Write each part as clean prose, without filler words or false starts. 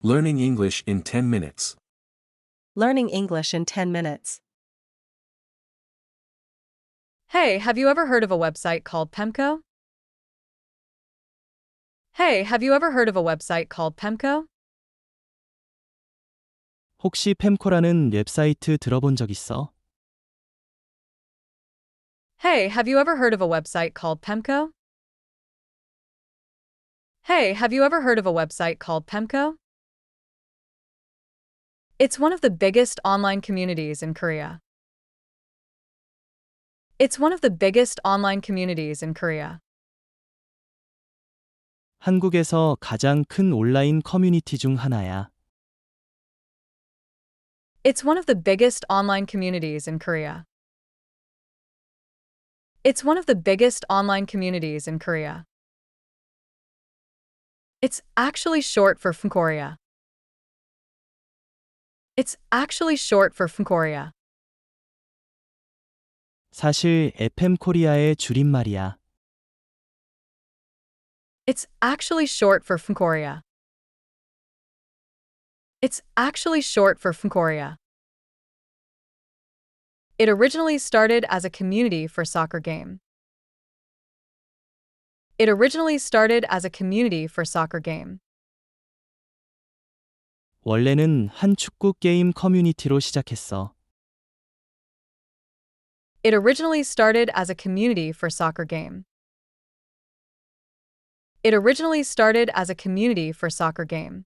Learning English in 10 minutes. Learning English in 10 minutes. Hey, have you ever heard of a website called Pemco? Hey, have you ever heard of a website called Pemco? 혹시 펜코라는 웹사이트 들어본 적 있어? Hey, have you ever heard of a website called Pemco? Hey, have you ever heard of a website called Pemco? It's one of the biggest online communities in Korea. It's one of the biggest online communities in Korea. 한국에서 가장 큰 온라인 커뮤니티 중 하나야. It's one of the biggest online communities in Korea. It's one of the biggest online communities in Korea. It's actually short for Korea. It's actually short for Korea. 사실 FM 코리아의 줄임말이야. It's actually short for Korea. It's actually short for Korea. It originally started as a community for soccer game. It originally started as a community for soccer game. 원래는 한 축구 게임 커뮤니티로 시작했어. It originally started as a community for soccer game. It originally started as a community for soccer game.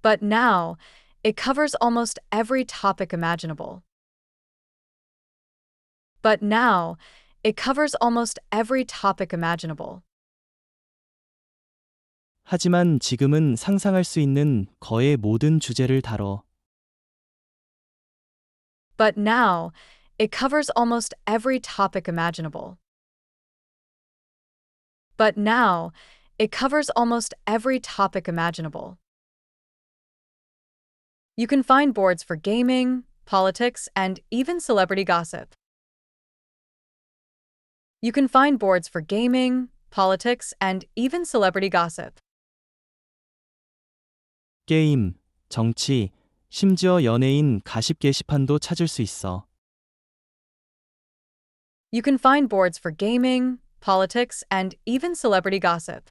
But now, it covers almost every topic imaginable. But now, it covers almost every topic imaginable. 하지만 지금은 상상할 수 있는 거의 모든 주제를 다뤄. But now, it covers almost every topic imaginable. But now, it covers almost every topic imaginable. You can find boards for gaming, politics, and even celebrity gossip. You can find boards for gaming, politics, and even celebrity gossip. 게임, 정치, 심지어 연예인 가십 게시판도 찾을 수 있어. You can find boards for gaming, politics, and even celebrity gossip.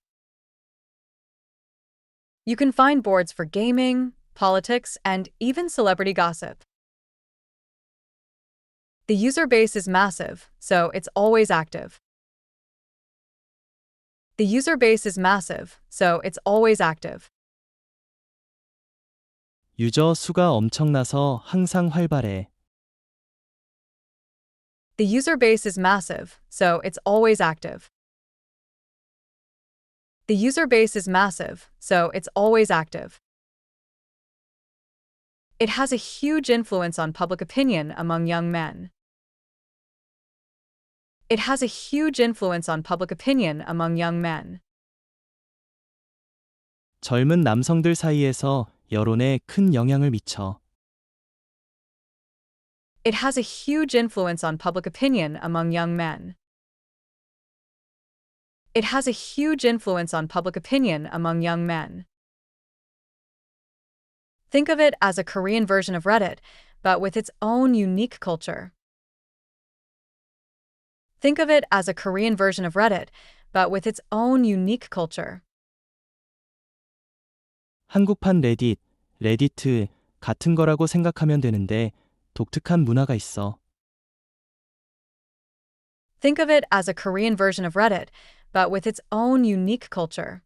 You can find boards for gaming, politics, and even celebrity gossip. The user base is massive, so it's always active. The user base is massive, so it's always active. 유저 수가 엄청나서 항상 활발해. The user base is massive, so it's always active. The user base is massive, so it's always active. It has a huge influence on public opinion among young men. It has a huge influence on public opinion among young men. 젊은 남성들 사이에서 여론에 큰 영향을 미쳐. It has a huge influence on public opinion among young men. It has a huge influence on public opinion among young men. Think of it as a Korean version of Reddit, but with its own unique culture. Think of it as a Korean version of Reddit, but with its own unique culture. 한국판 레디트 같은 거라고 생각하면 되는데 독특한 문화가 있어. Think of it as a Korean version of Reddit, but with its own unique culture.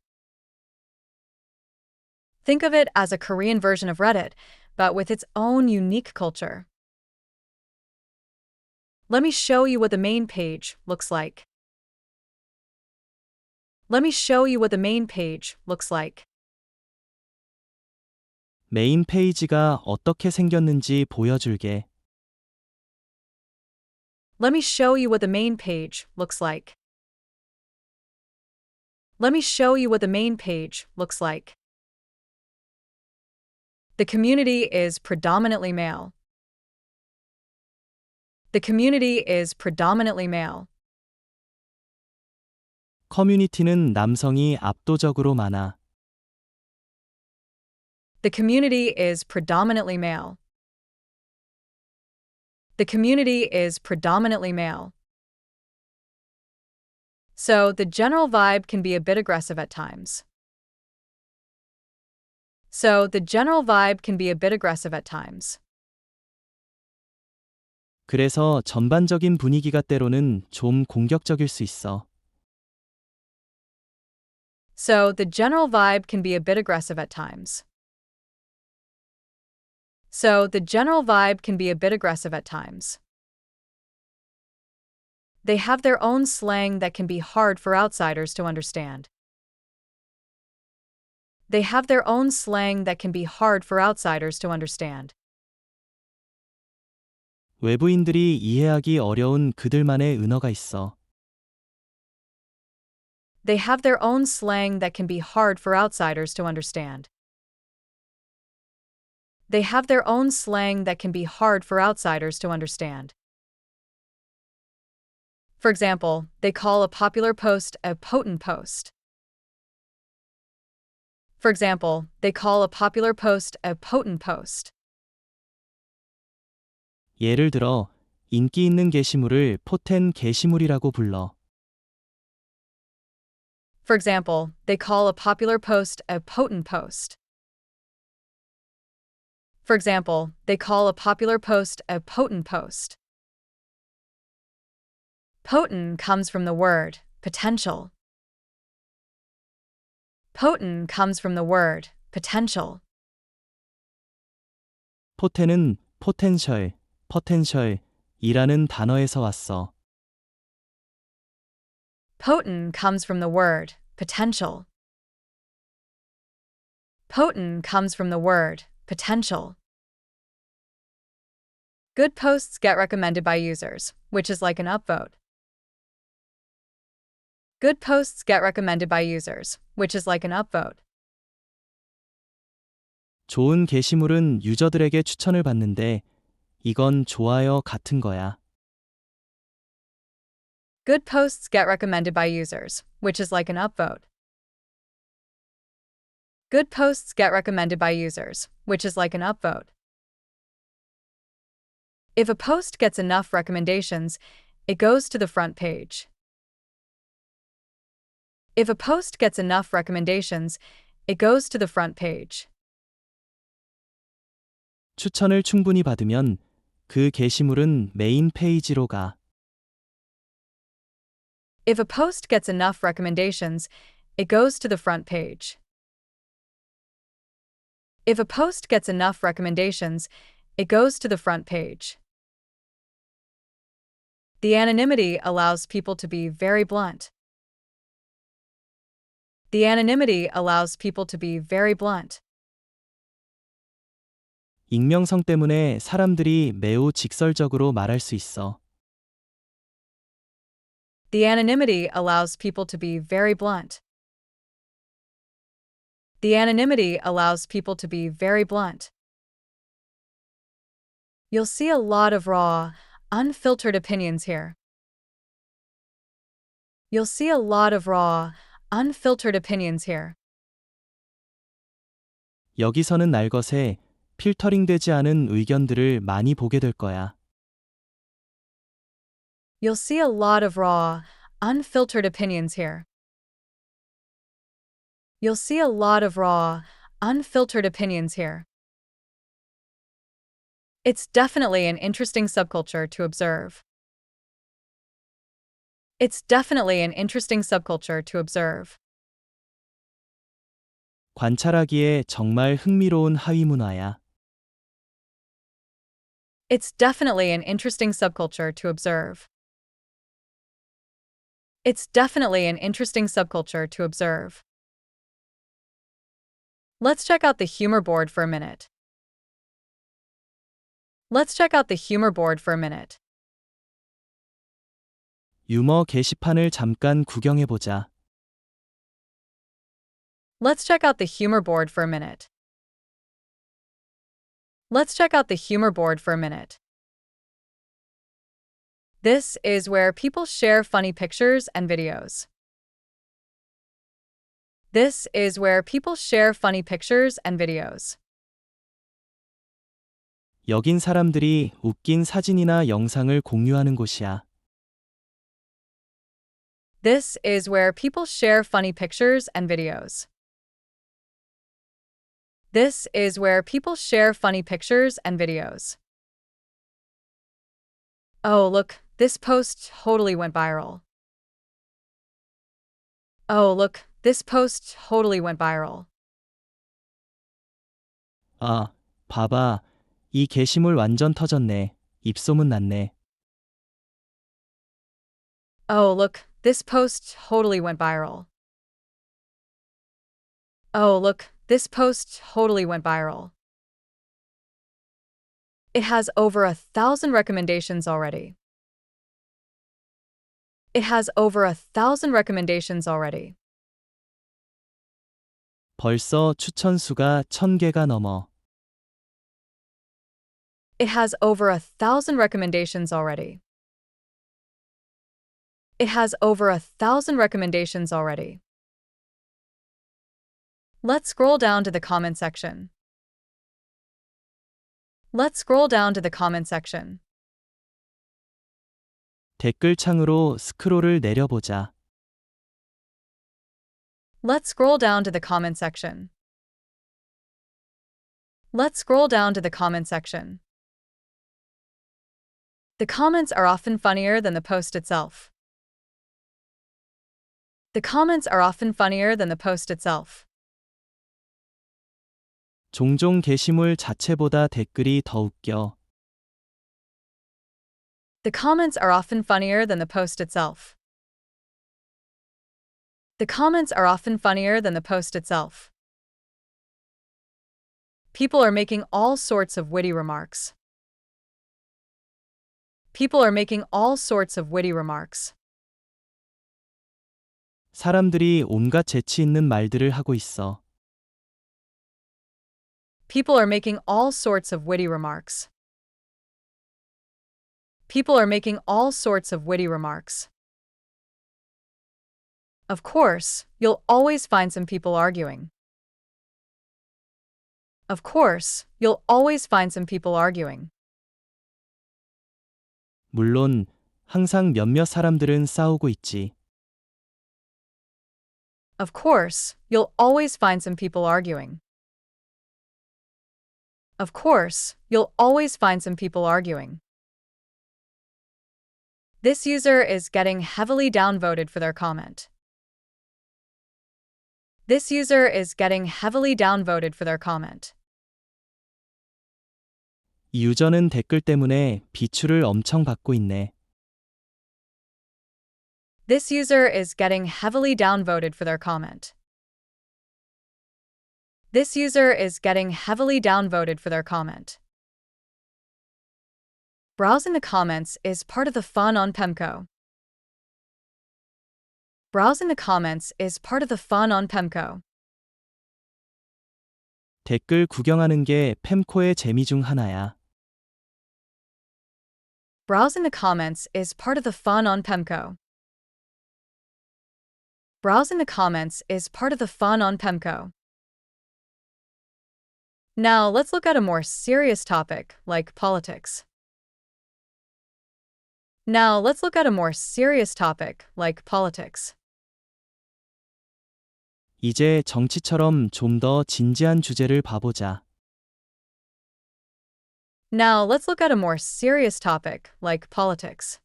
Think of it as a Korean version of Reddit, but with its own unique culture. Let me show you what the main page looks like. Let me show you what the main page looks like. 메인 페이지가 어떻게 생겼는지 보여줄게. Let me show you what the main page looks like. Let me show you what the main page looks like. The community is predominantly male. The community is predominantly male. 커뮤니티는 남성이 압도적으로 많아. The community is predominantly male. The community is predominantly male. So, the general vibe can be a bit aggressive at times. So, the general vibe can be a bit aggressive at times. 그래서 전반적인 분위기가 때로는 좀 공격적일 수 있어. So, the general vibe can be a bit aggressive at times. So, the general vibe can be a bit aggressive at times. They have their own slang that can be hard for outsiders to understand. They have their own slang that can be hard for outsiders to understand. 외부인들이 이해하기 어려운 그들만의 은어가 있어. They have their own slang that can be hard for outsiders to understand. They have their own slang that can be hard for outsiders to understand. For example, they call a popular post a potent post. For example, they call a popular post a potent post. 예를 들어, 인기 있는 게시물을 포텐 게시물이라고 불러. For example, they call a popular post a potent post. For example, they call a popular post a potent post. Potent comes from the word potential. Potent comes from the word potential. 포텐은 포텐셜이라는 단어에서 왔어. Potent comes from the word potential. Potent comes from the word potential. Good posts get recommended by users, which is like an upvote. Good posts get recommended by users, which is like an upvote. 좋은 게시물은 유저들에게 추천을 받는데 이건 좋아요 같은 거야. Good posts get recommended by users, which is like an upvote. Good posts get recommended by users, which is like an upvote. If a post gets enough recommendations, it goes to the front page. If a post gets enough recommendations, it goes to the front page. 추천을 충분히 받으면 그 게시물은 메인 페이지로 가. If a post gets enough recommendations, it goes to the front page. If a post gets enough recommendations, it goes to the front page. The anonymity allows people to be very blunt. The anonymity allows people to be very blunt. 익명성 때문에 사람들이 매우 직설적으로 말할 수 있어. The anonymity allows people to be very blunt. The anonymity allows people to be very blunt. You'll see a lot of raw, unfiltered opinions here. You'll see a lot of raw, unfiltered opinions here. 여기서는 날 것에 필터링되지 않은 의견들을 많이 보게 될 거야. You'll see a lot of raw, unfiltered opinions here. You'll see a lot of raw, unfiltered opinions here. It's definitely an interesting subculture to observe. It's definitely an interesting subculture to observe. 관찰하기에 정말 흥미로운 하위 문화야. It's definitely an interesting subculture to observe. It's definitely an interesting subculture to observe. Let's check out the humor board for a minute. Let's check out the humor board for a minute. 유머 게시판을 잠깐 구경해보자. Let's check out the humor board for a minute. Let's check out the humor board for a minute. This is where people share funny pictures and videos. This is where people share funny pictures and videos. 여긴 사람들이 웃긴 사진이나 영상을 공유하는 곳이야. This is where people share funny pictures and videos. This is where people share funny pictures and videos. Oh, look, this post totally went viral. Oh, look, this post totally went viral. 아, 봐봐. 이 게시물 완전 터졌네. 입소문 났네. Oh, look, this post totally went viral. Oh, look, this post totally went viral. It has over 1,000 recommendations already. It has over 1,000 recommendations already. 벌써 추천 수가 1,000개가 넘어. It has over 1,000 recommendations already. It has over 1,000 recommendations already. Let's scroll down to the comment section. Let's scroll down to the comment section. 댓글 창으로 스크롤을 내려보자. Let's scroll down to the comment section. Let's scroll down to the comment section. The comments are often funnier than the post itself. The comments are often funnier than the post itself. 종종 게시물 자체보다 댓글이 더 웃겨. The comments are often funnier than the post itself. The comments are often funnier than the post itself. People are making all sorts of witty remarks. People are making all sorts of witty remarks. 사람들이 온갖 재치 있는 말들을 하고 있어. People are making all sorts of witty remarks. People are making all sorts of witty remarks. Of course, you'll always find some people arguing. Of course, you'll always find some people arguing. 물론 항상 몇몇 사람들은 싸우고 있지. Of course, you'll always find some people arguing. Of course, you'll always find some people arguing. This user is getting heavily downvoted for their comment. This user is getting heavily downvoted for their comment. 이 유저는 댓글 때문에 비추를 엄청 받고 있네. This user is getting heavily downvoted for their comment. This user is getting heavily downvoted for their comment. Browsing the comments is part of the fun on Pemco. Browsing the comments is part of the fun on Pemco. 댓글 구경하는 게 팸코의 재미 중 하나야. Browsing the comments is part of the fun on Pemco. Browsing the comments is part of the fun on Pemco. Now let's look at a more serious topic, like politics. Now let's look at a more serious topic, like politics. 이제 정치처럼 좀 더 진지한 주제를 봐보자. Now let's look at a more serious topic, like politics.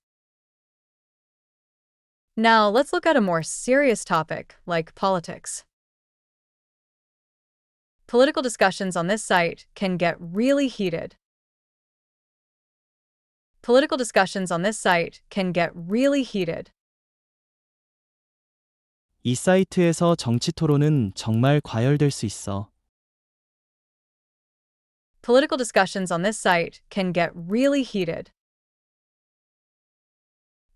Now let's look at a more serious topic, like politics. Political discussions on this site can get really heated. Political discussions on this site can get really heated. 이 사이트에서 정치 토론은 정말 과열될 수 있어. Political discussions on this site can get really heated.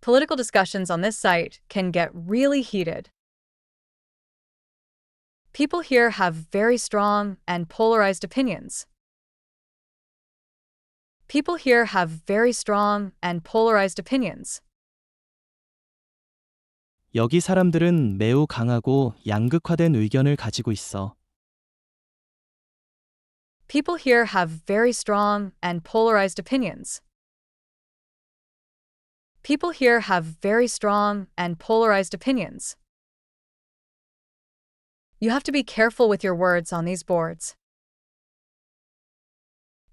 Political discussions on this site can get really heated. People here have very strong and polarized opinions. People here have very strong and polarized opinions. 여기 사람들은 매우 강하고 양극화된 의견을 가지고 있어. People here have very strong and polarized opinions. People here have very strong and polarized opinions. You have to be careful with your words on these boards.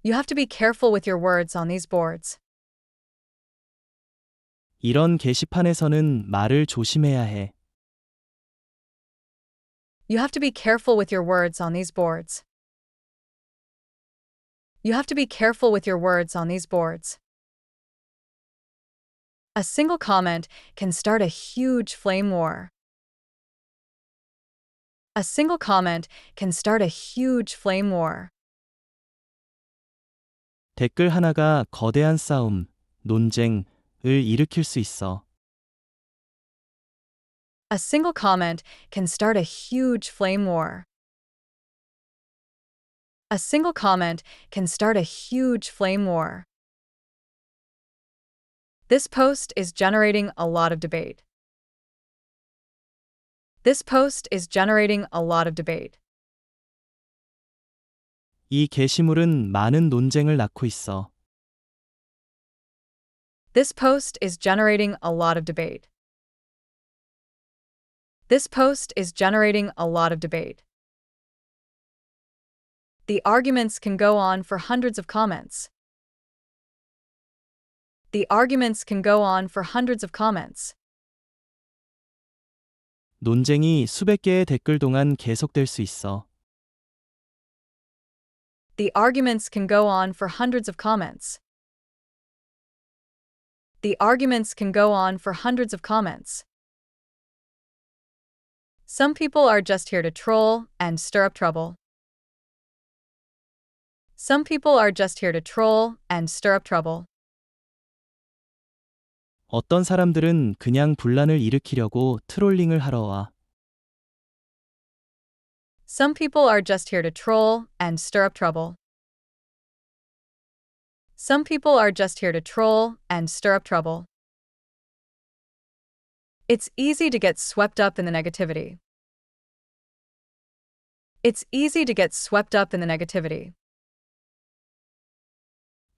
You have to be careful with your words on these boards. 이런 게시판에서는 말을 조심해야 해. You have to be careful with your words on these boards. You have to be careful with your words on these boards. A single comment can start a huge flame war. A single comment can start a huge flame war. 댓글 하나가 거대한 싸움, 논쟁을 일으킬 수 있어. A single comment can start a huge flame war. A single comment can start a huge flame war. This post is generating a lot of debate. This post is generating a lot of debate. 이 게시물은 많은 논쟁을 낳고 있어. This post is generating a lot of debate. This post is generating a lot of debate. The arguments can go on for hundreds of comments. The arguments can go on for hundreds of comments. 논쟁이 수백 개의 댓글 동안 계속될 수 있어. The arguments can go on for hundreds of comments. The arguments can go on for hundreds of comments. Some people are just here to troll and stir up trouble. Some people are just here to troll and stir up trouble. 어떤 사람들은 그냥 분란을 일으키려고 트롤링을 하러 와. Some people are just here to troll and stir up trouble. Some people are just here to troll and stir up trouble. It's easy to get swept up in the negativity. It's easy to get swept up in the negativity.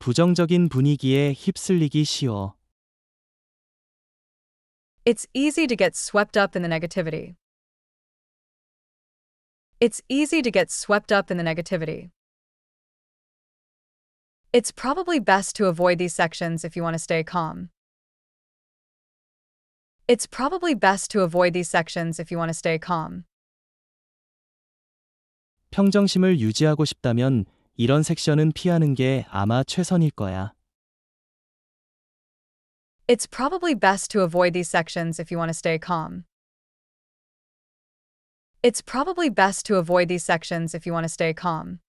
부정적인 분위기에 휩쓸리기 쉬워. It's easy to get swept up in the negativity. It's easy to get swept up in the negativity. It's probably best to avoid these sections if you want to stay calm. It's probably best to avoid these sections if you want to stay calm. 평정심을 유지하고 싶다면 이런 섹션은 피하는 게 아마 최선일 거야. It's probably best to avoid these sections if you want to stay calm. It's probably best to avoid these sections if you want to stay calm.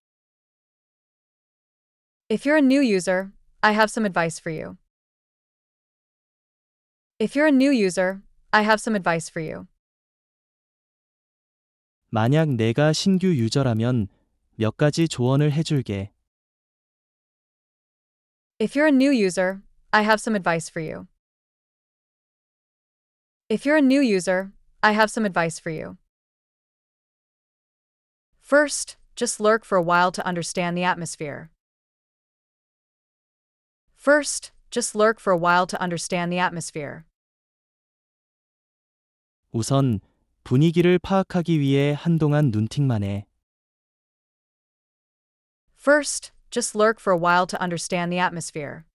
If you're a new user, I have some advice for you. If you're a new user, I have some advice for you. 만약 내가 신규 유저라면 몇 가지 조언을 해줄게. If you're a new user, I have some advice for you. If you're a new user, I have some advice for you. First, just lurk for a while to understand the atmosphere. First, just lurk for a while to understand the atmosphere. 우선 분위기를 파악하기 위해 한동안 눈팅만 해. First, just lurk for a while to understand the atmosphere.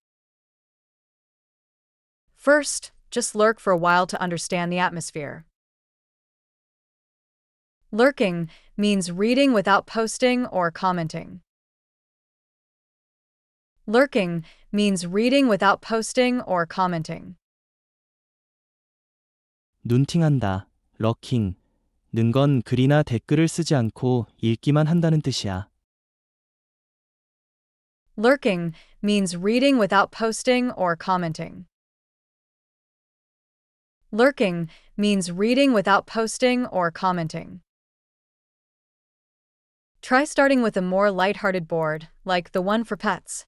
First, just lurk for a while to understand the atmosphere. Lurking means reading without posting or commenting. Lurking means reading without posting or commenting. 눈팅한다, 러킹. 는 건 글이나 댓글을 쓰지 않고 읽기만 한다는 뜻이야. Lurking means reading without posting or commenting. Lurking means reading without posting or commenting. Try starting with a more lighthearted board, like the one for pets.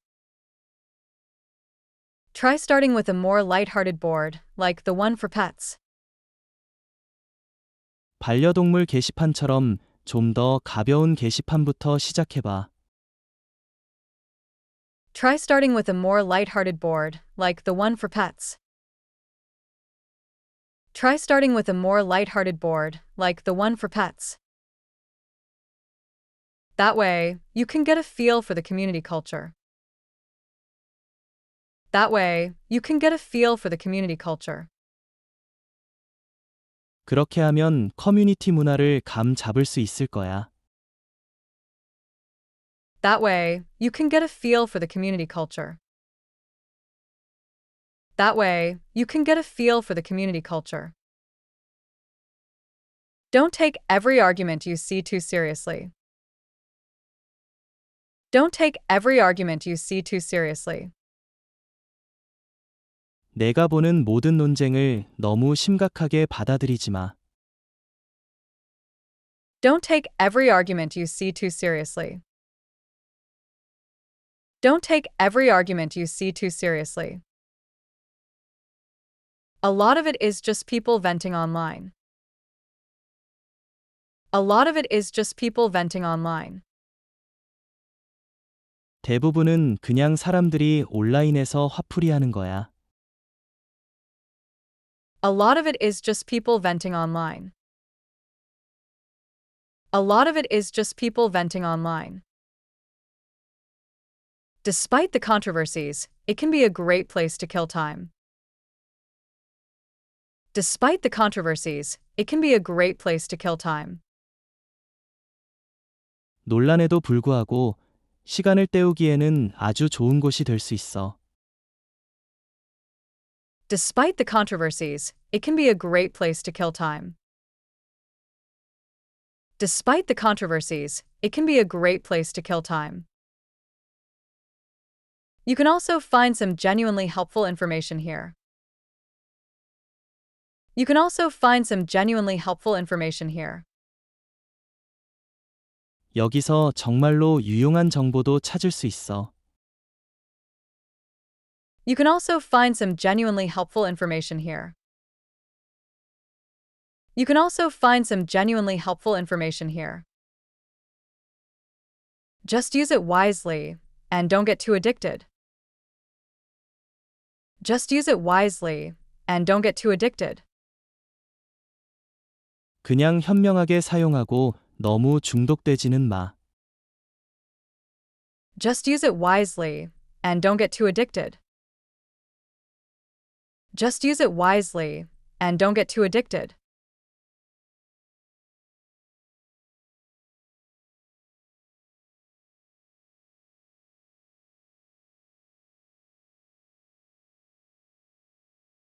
Try starting with a more lighthearted board, like the one for pets. 반려동물 게시판처럼 좀 더 가벼운 게시판부터 시작해봐. Try starting with a more lighthearted board, like the one for pets. Try starting with a more lighthearted board, like the one for pets. That way, you can get a feel for the community culture. That way, you can get a feel for the community culture. 그렇게 하면 커뮤니티 문화를 감 잡을 수 있을 거야. That way, you can get a feel for the community culture. That way, you can get a feel for the community culture. Don't take every argument you see too seriously. Don't take every argument you see too seriously. 내가 보는 모든 논쟁을 너무 심각하게 받아들이지 마. Don't take every argument you see too seriously. Don't take every argument you see too seriously. A lot of it is just people venting online. A lot of it is just people venting online. 대부분은 그냥 사람들이 온라인에서 화풀이하는 거야. A lot of it is just people venting online. A lot of it is just people venting online. Despite the controversies, it can be a great place to kill time. Despite the controversies, it can be a great place to kill time. 논란에도 불구하고 시간을 때우기에는 아주 좋은 곳이 될 수 있어. Despite the controversies, it can be a great place to kill time. Despite the controversies, it can be a great place to kill time. You can also find some genuinely helpful information here. You can also find some genuinely helpful information here. 여기서 정말로 유용한 정보도 찾을 수 있어. You can also find some genuinely helpful information here. You can also find some genuinely helpful information here. Just use it wisely, and don't get too addicted. Just use it wisely, and don't get too addicted. 그냥 현명하게 사용하고 너무 중독되지는 마. Just use it wisely, and don't get too addicted. Just use it wisely, and don't get too addicted.